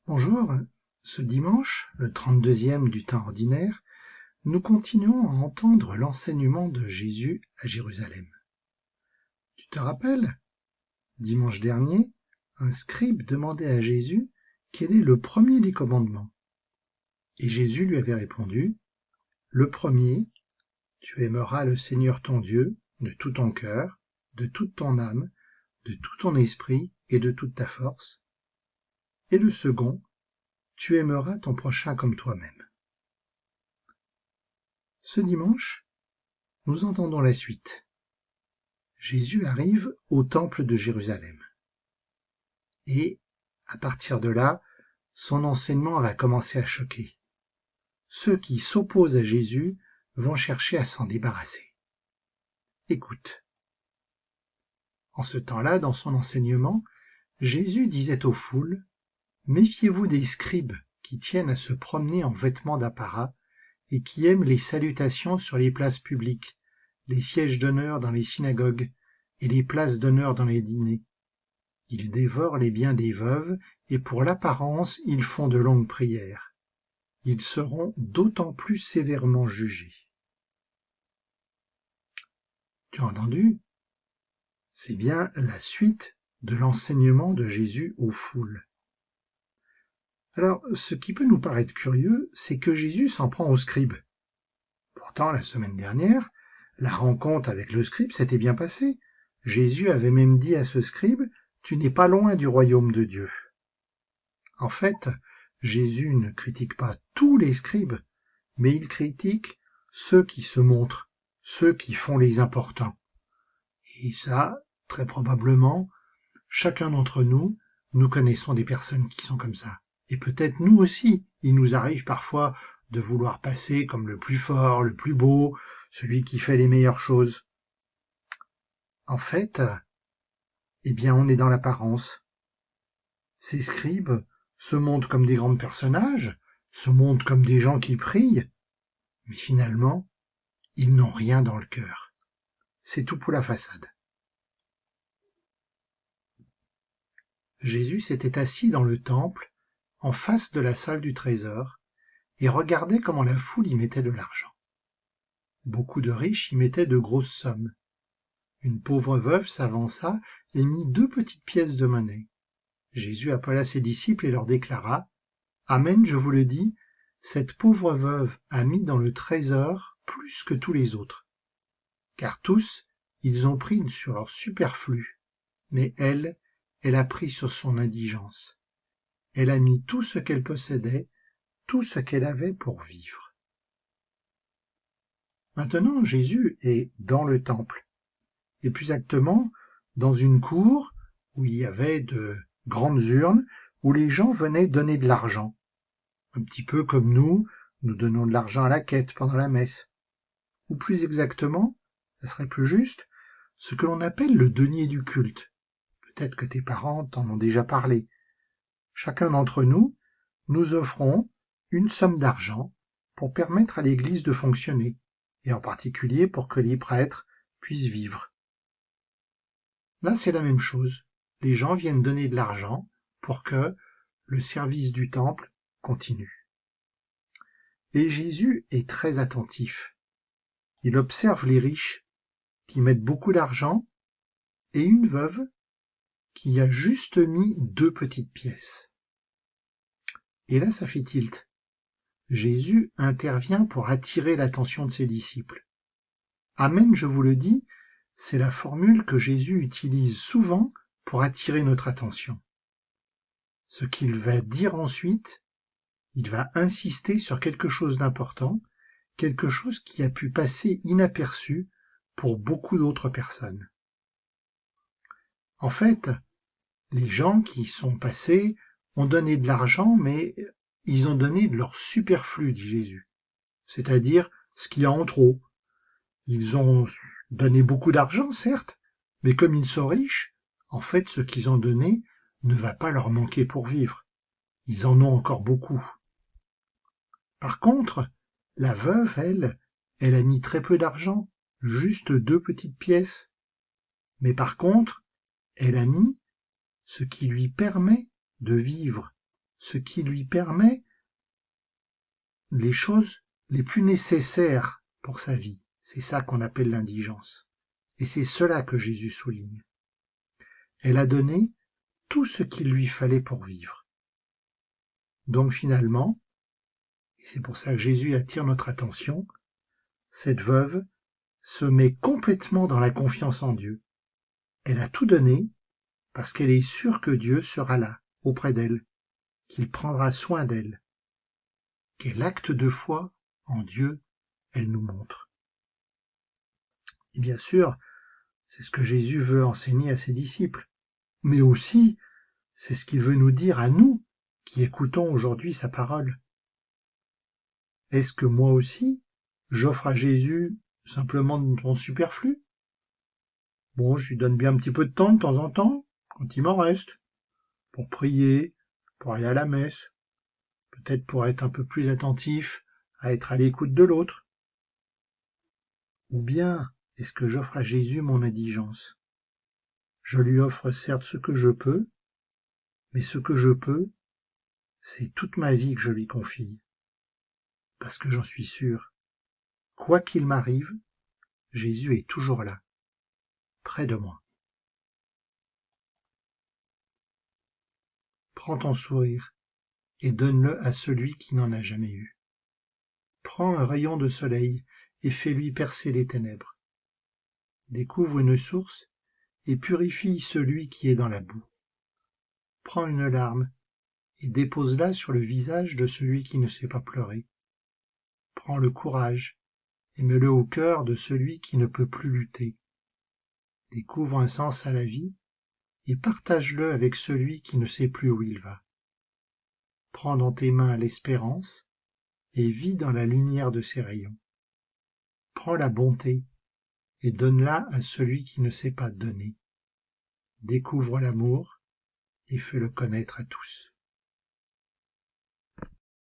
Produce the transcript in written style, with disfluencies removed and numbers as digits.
Bonjour, ce dimanche, le 32e du temps ordinaire, nous continuons à entendre l'enseignement de Jésus à Jérusalem. Tu te rappelles? Dimanche dernier, un scribe demandait à Jésus quel est le premier des commandements. Et Jésus lui avait répondu, « Le premier, tu aimeras le Seigneur ton Dieu de tout ton cœur, de toute ton âme, de tout ton esprit et de toute ta force. Et le second, tu aimeras ton prochain comme toi-même. » Ce dimanche, nous entendons la suite. Jésus arrive au temple de Jérusalem. Et, à partir de là, son enseignement va commencer à choquer. Ceux qui s'opposent à Jésus vont chercher à s'en débarrasser. Écoute. En ce temps-là, dans son enseignement, Jésus disait aux foules, « Méfiez-vous des scribes qui tiennent à se promener en vêtements d'apparat et qui aiment les salutations sur les places publiques, les sièges d'honneur dans les synagogues et les places d'honneur dans les dîners. Ils dévorent les biens des veuves et pour l'apparence ils font de longues prières. Ils seront d'autant plus sévèrement jugés. » Tu as entendu? C'est bien la suite de l'enseignement de Jésus aux foules. Alors, ce qui peut nous paraître curieux, c'est que Jésus s'en prend aux scribes. Pourtant, la semaine dernière, la rencontre avec le scribe s'était bien passée. Jésus avait même dit à ce scribe, « Tu n'es pas loin du royaume de Dieu. » En fait, Jésus ne critique pas tous les scribes, mais il critique ceux qui se montrent, ceux qui font les importants. Et ça, très probablement, chacun d'entre nous, nous connaissons des personnes qui sont comme ça. Et peut-être nous aussi, il nous arrive parfois de vouloir passer comme le plus fort, le plus beau, celui qui fait les meilleures choses. En fait, eh bien, on est dans l'apparence. Ces scribes se montrent comme des grands personnages, se montrent comme des gens qui prient, mais finalement, ils n'ont rien dans le cœur. C'est tout pour la façade. Jésus s'était assis dans le temple, en face de la salle du trésor, et regardait comment la foule y mettait de l'argent. Beaucoup de riches y mettaient de grosses sommes. Une pauvre veuve s'avança et mit 2 petites pièces de monnaie. Jésus appela ses disciples et leur déclara, « Amen, je vous le dis, cette pauvre veuve a mis dans le trésor plus que tous les autres. Car tous, ils ont pris sur leur superflu, mais elle a pris sur son indigence. Elle a mis tout ce qu'elle possédait, tout ce qu'elle avait pour vivre. » Maintenant, Jésus est dans le temple, et plus exactement dans une cour où il y avait de grandes urnes où les gens venaient donner de l'argent. Un petit peu comme nous donnons de l'argent à la quête pendant la messe. Ou plus exactement, ça serait plus juste, ce que l'on appelle le denier du culte. Peut-être que tes parents t'en ont déjà parlé. Chacun d'entre nous, nous offrons une somme d'argent pour permettre à l'Église de fonctionner, et en particulier pour que les prêtres puissent vivre. Là, c'est la même chose. Les gens viennent donner de l'argent pour que le service du temple continue. Et Jésus est très attentif. Il observe les riches qui mettent beaucoup d'argent et une veuve qui a juste mis 2 petites pièces. Et là, ça fait tilt. Jésus intervient pour attirer l'attention de ses disciples. Amen, je vous le dis, c'est la formule que Jésus utilise souvent pour attirer notre attention. Ce qu'il va dire ensuite, il va insister sur quelque chose d'important, quelque chose qui a pu passer inaperçu pour beaucoup d'autres personnes. En fait, les gens qui sont passés ont donné de l'argent, mais ils ont donné de leur superflu, dit Jésus, c'est-à-dire ce qu'il y a en trop. Ils ont donné beaucoup d'argent, certes, mais comme ils sont riches, en fait, ce qu'ils ont donné ne va pas leur manquer pour vivre. Ils en ont encore beaucoup. Par contre, la veuve, elle a mis très peu d'argent, juste 2 petites pièces. Mais par contre, elle a mis ce qui lui permet de vivre, ce qui lui permet les choses les plus nécessaires pour sa vie. C'est ça qu'on appelle l'indigence. Et c'est cela que Jésus souligne. Elle a donné tout ce qu'il lui fallait pour vivre. Donc finalement, et c'est pour ça que Jésus attire notre attention, cette veuve se met complètement dans la confiance en Dieu. Elle a tout donné parce qu'elle est sûre que Dieu sera là, auprès d'elle, qu'il prendra soin d'elle. Quel acte de foi en Dieu elle nous montre. Et bien sûr, c'est ce que Jésus veut enseigner à ses disciples, mais aussi c'est ce qu'il veut nous dire à nous qui écoutons aujourd'hui sa parole. Est-ce que moi aussi, j'offre à Jésus simplement mon superflu? Bon, je lui donne bien un petit peu de temps en temps, quand il m'en reste, pour prier, pour aller à la messe, peut-être pour être un peu plus attentif, à être à l'écoute de l'autre. Ou bien, est-ce que j'offre à Jésus mon indigence? Je lui offre certes ce que je peux, mais ce que je peux, c'est toute ma vie que je lui confie. Parce que j'en suis sûr, quoi qu'il m'arrive, Jésus est toujours là, près de moi. Prends ton sourire et donne-le à celui qui n'en a jamais eu. Prends un rayon de soleil et fais-lui percer les ténèbres. Découvre une source et purifie celui qui est dans la boue. Prends une larme et dépose-la sur le visage de celui qui ne sait pas pleurer. Prends le courage et mets-le au cœur de celui qui ne peut plus lutter. Découvre un sens à la vie et partage-le avec celui qui ne sait plus où il va. Prends dans tes mains l'espérance et vis dans la lumière de ses rayons. Prends la bonté et donne-la à celui qui ne sait pas donner. Découvre l'amour et fais-le connaître à tous.